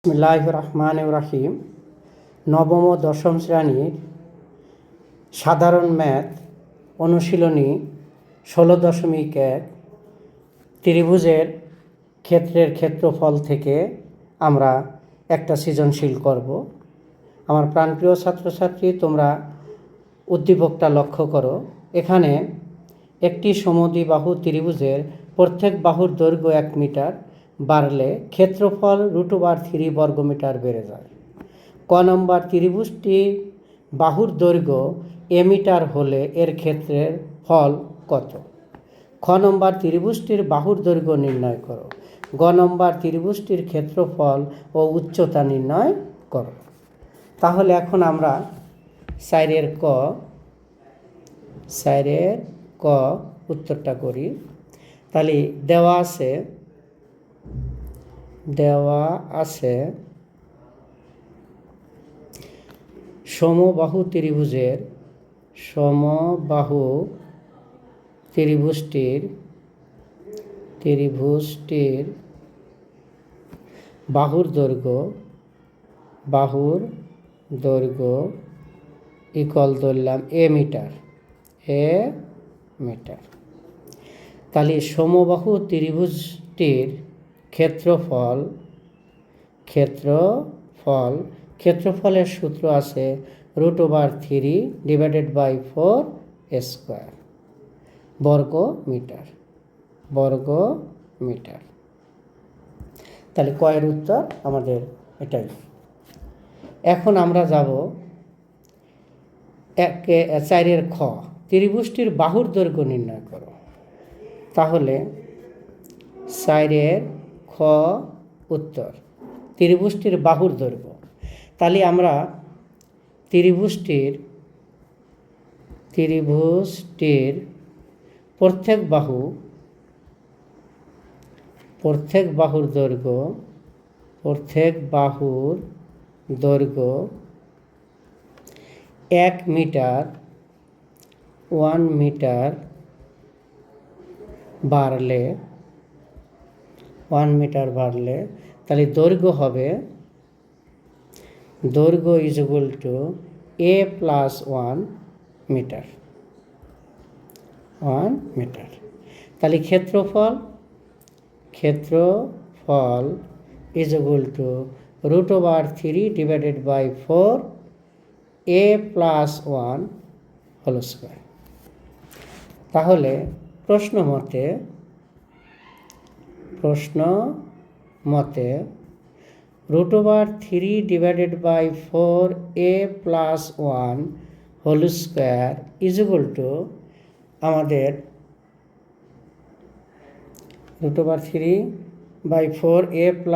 বিসমিল্লাহির রহমানির রহিম। নবম ও দশম শ্রেণীর সাধারণ ম্যাথ অনুশীলনী 16.1 ত্রিভুজের ক্ষেত্রের ক্ষেত্রফল থেকে আমরা একটা সৃজনশীল করব। আমার প্রাণপ্রিয় ছাত্রছাত্রী, তোমরা উদ্দীপকটা লক্ষ্য করো। এখানে একটি সমদ্বিবাহু ত্রিভুজের প্রত্যেক বাহুর দৈর্ঘ্য 1 মিটার বাড়লে ক্ষেত্রফল √3 বর্গমিটার বেড়ে যায়। ক নম্বর, ত্রিভুজটি বাহুর দৈর্ঘ্য এ মিটার হলে এর ক্ষেত্রের ফল কত? খ নম্বর, ত্রিভুজটির বাহুর দৈর্ঘ্য নির্ণয় করো। গ নম্বর, ত্রিভুজটির ক্ষেত্রফল ও উচ্চতা নির্ণয় করো। তাহলে এখন আমরা চারের ক উত্তরটা করি। তাহলে দেওয়া আছে সমবাহু ত্রিভুজটির বাহুর দৈর্ঘ্য ইকুয়াল ধরলাম এ মিটার। তাহলে সমবাহু ত্রিভুজটির ক্ষেত্রফলের সূত্র আছে √3 / 4 স্কয়ার বর্গ মিটার। তাহলে কয়ের উত্তর আমাদের এটাই। এখন আমরা যাব 4 খ, ত্রিভুজটির বাহুর দৈর্ঘ্য নির্ণয় করো। তাহলে 4 খ উত্তর, ত্রিভুজটির বাহুর দৈর্ঘ্য। তাহলে আমরা ত্রিভুজটির প্রত্যেক বাহুর দৈর্ঘ্য 1 মিটার বাড়লে তাহলে দৈর্ঘ্য হবে a + 1 মিটার। তাহলে ক্ষেত্রফল √3 / 4 a + 1 হোল স্কয়ার। তাহলে প্রশ্ন মতে √3 / 4 a + 1 হোল স্কয়ার আমাদের √3 / 4 a +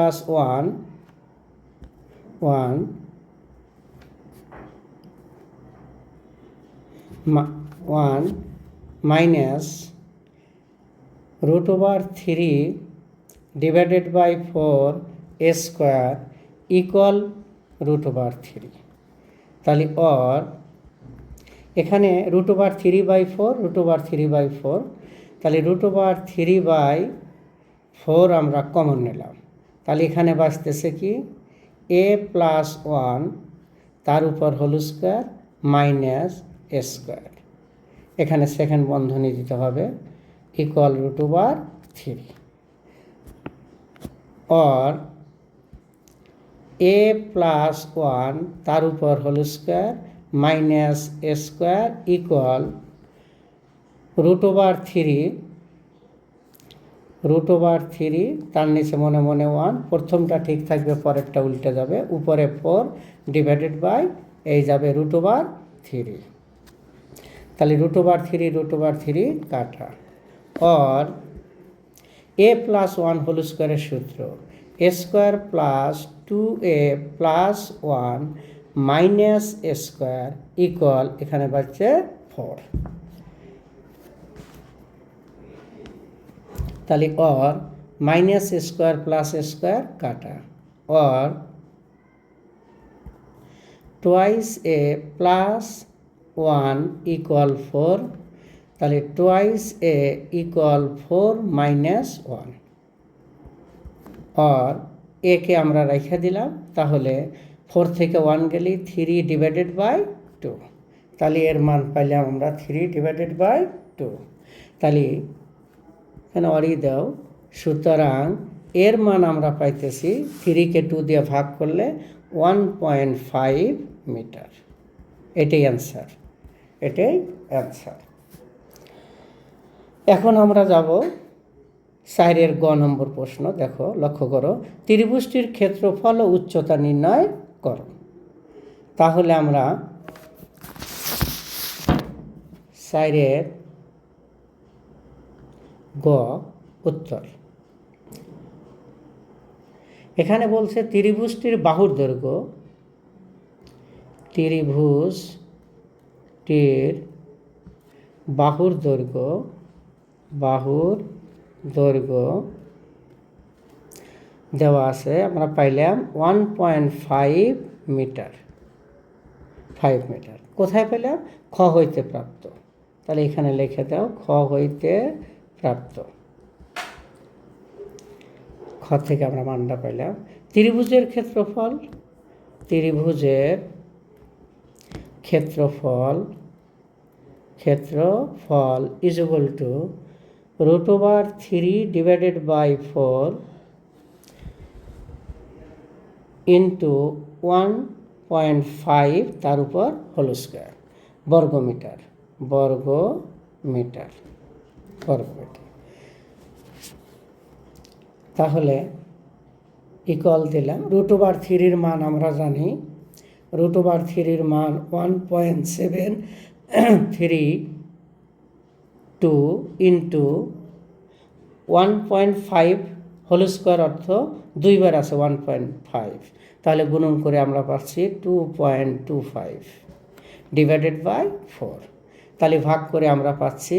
1 মাইনাস √3 / 4 স্কয়ার ইকুয়াল √3। তাহলে এখানে √3 / 4 তাহলে √3/4 আমরা কমন নিলাম। তাহলে এখানে বাঁচতেছে কি a + 1 তার উপর হোল স্কয়ার মাইনাস স্কয়ার, এখানে সেকেন্ড বন্ধনী দিতে হবে, ইকুয়াল √3 a + 1 তার উপর whole square minus square equal √3 তার নিচে মনে 1, প্রথমটা ঠিক থাকবে, পরেরটা উল্টে যাবে, উপরে 4 / এই যাবে √3। তাহলে √3 কাটা। a + 1 হোল স্কয়ারের সূত্র a² + 2a + 1 minus square equal, এখানে বাড়ছে 4। তাহলে মাইনাস স্কয়ার প্লাস স্কয়ার কাটা, twice a + 1 ইকুয়াল 4। তাহলে twice a ইকুয়াল 4 - 1, or একে আমরা রেখে দিলাম, তাহলে 4 থেকে 1 গেলে 3/2, তাহলে এর মান পাইলাম আমরা 3/2। তাহলে এখানে অরি দাও, সুতরাং এর মান আমরা পাইতেছি 3কে 2 দিয়ে ভাগ করলে 1.5 মিটার। এটাই অ্যান্সার, এটাই অ্যান্সার। এখন আমরা যাব 4-এর গ নম্বর প্রশ্ন। দেখো, লক্ষ্য করো, ত্রিভুজটির ক্ষেত্রফল ও উচ্চতা নির্ণয় করো। তাহলে আমরা 4-এর গ উত্তর। এখানে বলছে ত্রিভুজটির বাহুর দৈর্ঘ্য, ত্রিভুজটির বাহুর দৈর্ঘ্য দেওয়া আছে, আমরা পাইলাম 1.5 মিটার। 5 মিটার কোথায় পেলাম? খ হইতে প্রাপ্ত। তাহলে এখানে লিখে দাও, খ হইতে প্রাপ্ত। খ থেকে আমরা মানটা পাইলাম। ত্রিভুজের ক্ষেত্রফল ইজ ইকুয়াল টু √3/4 ইন্টু 1.5 তার উপর হোল স্কোয়ার, বর্গমিটার। তাহলে ইকুয়াল দিলাম, √3-র মান আমরা জানি, √3-র মান 1.732 ইন্টু 1.5 হোল স্কোয়ার, অর্থ 2 বার আছে 1.5, তাহলে গুণন করে আমরা পাচ্ছি 2.25/4। তাহলে ভাগ করে আমরা পাচ্ছি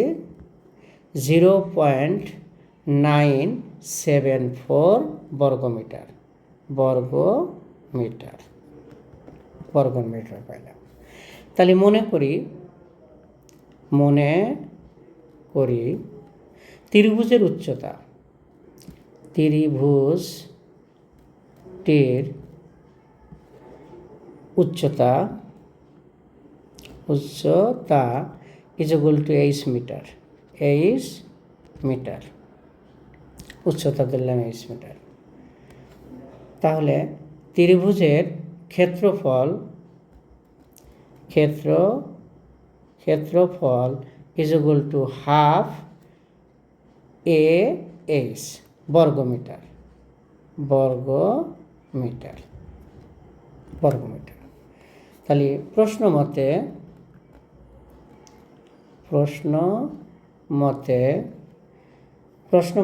0.974 বর্গমিটার পাইলাম। তাহলে মনে করি ত্রিভুজের উচ্চতা, ত্রিভুজটির উচ্চতা ইজ ইকুয়াল টু 8 মিটার। উচ্চতা দিলাম 8 মিটার। তাহলে ত্রিভুজের ক্ষেত্রফল is equal to half AH বর্গমিটার। তাহলে প্রশ্ন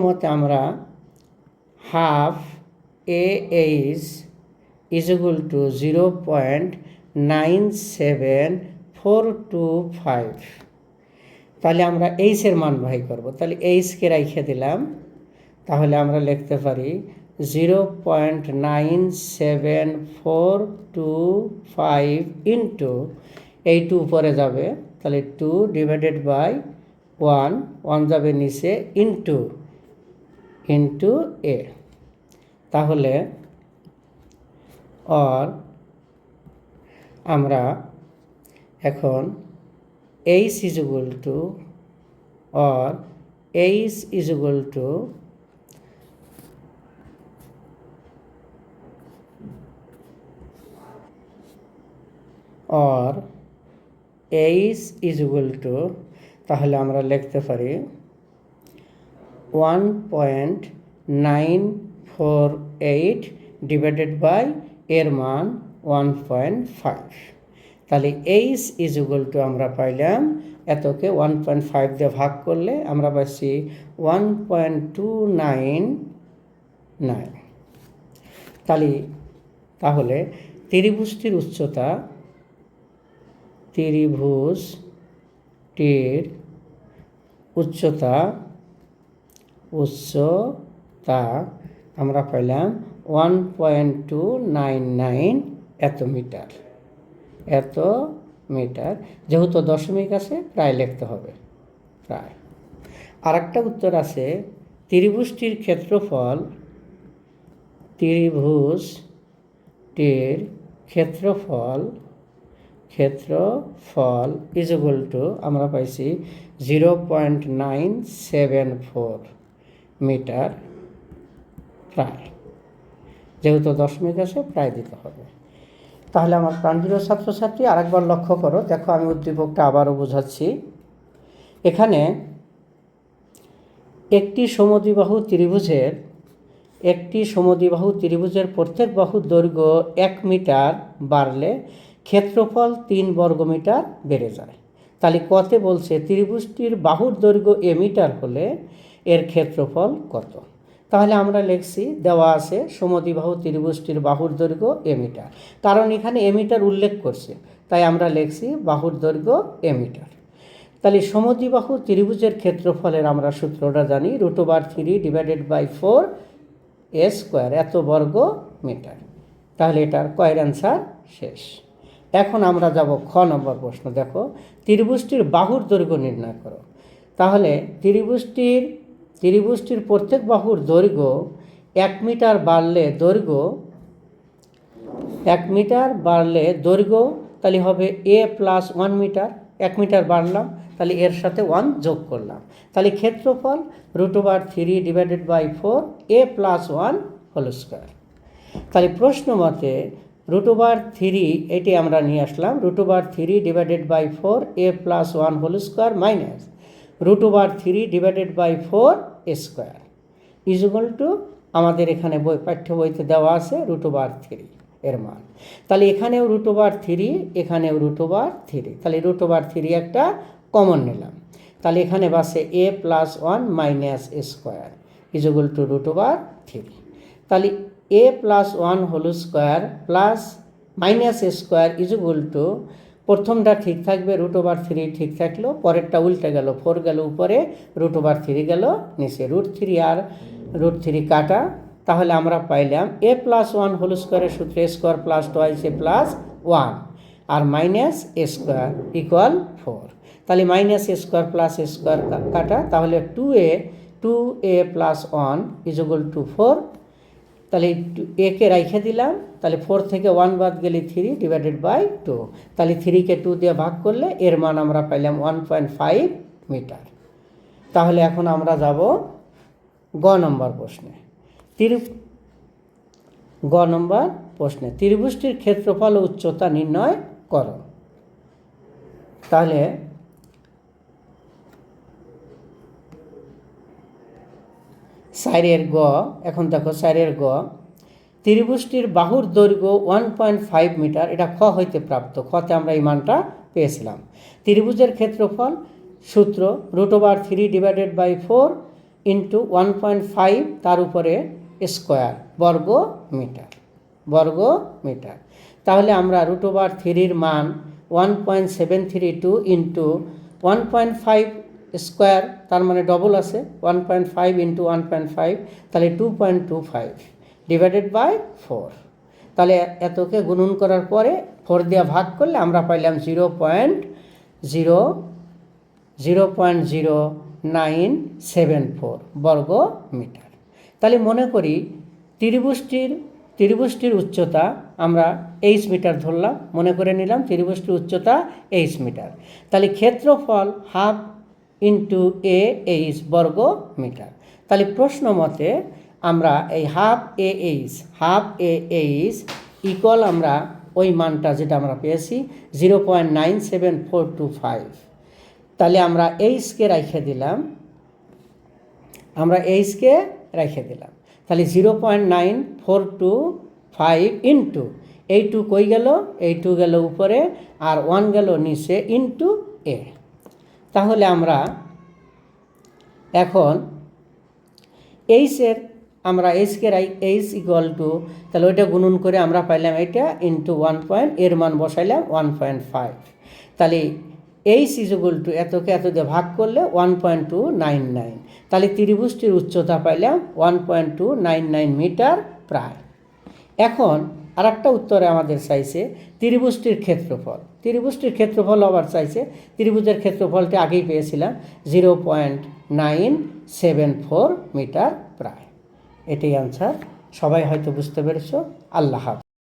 মতে আমরা half AH is equal two 0.97425। তাহলে আমরা এইচের মান বাই করব। তাহলে এইচকে রেখে দিলাম, তাহলে আমরা লিখতে পারি 0.97425 ইন্টু এই 2 উপরে যাবে, তাহলে 2/1 যাবে নিচে, ইন্টু এ। তাহলে আমরা এখন H is equal to H is equal to তাহলে আমরা লিখতে পারি 1.948 ডিভাইডেড বাই এর মান 1.5। তাহলে H ইজ ইকুয়াল টু আমরা পাইলাম, এতকে 1.5 দিয়ে ভাগ করলে আমরা পাচ্ছি 1.299। তাহলে ত্রিভুজটির উচ্চতা আমরা পাইলাম 1.299 এত মিটার। যেহেতু দশমিক আছে, প্রায় লিখতে হবে, প্রায়। আর একটা উত্তর আছে, ত্রিভুজটির ত্রিভুজটির ক্ষেত্রফল ইজ ইকুয়াল টু আমরা পাইছি 0.974 মিটার প্রায়, যেহেতু দশমিক আছে প্রায় দিতে হবে। তাহলে আমার প্রাণপ্রিয় ছাত্রছাত্রী আরেকবার লক্ষ্য করো, দেখো আমি উদ্দীপকটা আবারও বোঝাচ্ছি। এখানে একটি সমদ্বিবাহু ত্রিভুজের প্রত্যেক বাহুর দৈর্ঘ্য 1 মিটার বাড়লে ক্ষেত্রফল 3 বর্গমিটার বেড়ে যায়। তাহলে কতে বলছে ত্রিভুজটির বাহুর দৈর্ঘ্য এ মিটার হলে এর ক্ষেত্রফল কত। তাহলে আমরা লিখছি, দেওয়া আছে সমদ্বিবাহু ত্রিভুজটির বাহুর দৈর্ঘ্য এ মিটার, কারণ এখানে এ মিটার উল্লেখ করছে, তাই আমরা লিখছি বাহুর দৈর্ঘ্য এ মিটার। তাহলে সমদ্বিবাহু ত্রিভুজের ক্ষেত্রফলের আমরা সূত্রটা জানি, √3/4 a স্কোয়ার, এত বর্গ মিটার। তাহলে এটার কয়ের অ্যান্সার শেষ। এখন আমরা যাব খ নম্বর প্রশ্ন। দেখো, ত্রিভুজটির বাহুর দৈর্ঘ্য নির্ণয় করো। তাহলে ত্রিভুজটির প্রত্যেক বাহুর দৈর্ঘ্য 1 মিটার বাড়লে দৈর্ঘ্য তাহলে হবে a + 1 মিটার। 1 মিটার বাড়লাম, তাহলে এর সাথে 1 যোগ করলাম, তাহলে ক্ষেত্রফল √3/4 a + 1 হোল স্কোয়ার। তাহলে প্রশ্ন মতে √3 এটি আমরা নিয়ে আসলাম, √3/4 a + 1 whole square minus √3/4 square is equal to আমাদের এখানে পাঠ্য বইতে দেওয়া আছে √3 এর মান। তাহলে এখানেও √3, এখানেও √3, তাহলে √3 একটা কমন নিলাম, তাহলে এখানে বাসে a + 1 minus square is equal to √3। তাহলে a + 1 whole square plus minus square is equal to, প্রথমটা ঠিক থাকবে, √3 ঠিক থাকলো, পরেরটা উল্টে গেল, 4 গেল উপরে, √3 গেল নিচে, √3 আর √3 কাটা। তাহলে আমরা পাইলাম a + 1 হোল স্কোয়ারের সূত্রে স্কোয়ার প্লাস টুয়াইস a + 1 আর মাইনাস স্কোয়ার ইকুয়াল 4। তাহলে মাইনাস স্কোয়ার প্লাস স্কোয়ার কাটা, তাহলে 2a + 1 ইজ ইকুয়াল টু 4। তাহলে একে রেখে দিলাম, তাহলে 4 থেকে 1 বাদ গেলে 3/2, তাহলে 3কে 2 দিয়ে ভাগ করলে এর মান আমরা পাইলাম 1.5 মিটার। তাহলে এখন আমরা যাব গ নম্বর প্রশ্নে। ত্রিভুজটির ক্ষেত্রফল ও উচ্চতা নির্ণয় করো। তাহলে সাইরের গ, এখন দেখো সাইরের গ, ত্রিভুজটির বাহুর দৈর্ঘ্য 1.5 মিটার, এটা খ হইতে প্রাপ্ত, খতে আমরা এই মানটা পেয়েছিলাম। ত্রিভুজের ক্ষেত্রফল সূত্র √3/4 × 1.5 তার উপরে স্কোয়ার বর্গ মিটার। তাহলে আমরা √3 মান 1.732 × 1.5 স্কোয়ার, তার মানে ডবল আছে, 1.5 × 1.5, তাহলে 2.25 /4। তাহলে এতকে গুণন করার পরে 4 দিয়ে ভাগ করলে আমরা পাইলাম 0.0974 বর্গ মিটার। তাহলে মনে করি ত্রিভুজটির উচ্চতা আমরা h মিটার ধরলাম, মনে করে নিলাম ত্রিভুজটির উচ্চতা h মিটার। তাহলে ক্ষেত্রফল ½ × a/h বর্গ মিটার। তাহলে প্রশ্ন মতে আমরা এই ½ ইকুয়াল আমরা ওই মানটা যেটা আমরা পেয়েছি 0.97425, তাহলে আমরা এইচকে রেখে দিলাম, তাহলে 0.94425 ইন্টু এই 2 কই গেল, এই 2 গেল উপরে আর 1 গেল নিচে ইন্টু এ। তাহলে আমরা এখন এইচকে এইচ ইকুয়াল টু, তাহলে ওইটা গুণন করে আমরা পাইলাম এটা ইন্টু 1 এর মান বসাইলাম 1.5। তাহলে এইচ ইজ ইকুয়াল টু এতকে এত দিয়ে ভাগ করলে 1.299, তাহলে ত্রিভুজটির উচ্চতা পাইলাম 1.299 মিটার প্রায়। এখন আর একটা উত্তরে আমাদের চাইছে ত্রিভুজটির ক্ষেত্রফল আবার চাইছে, ত্রিভুজের ক্ষেত্রফলটি আগেই পেয়েছিলাম 0.974 মিটার প্রায়। এটাই আনসার সবাই হয়তো বুঝতে পেরেছো। আল্লাহ হাফেজ।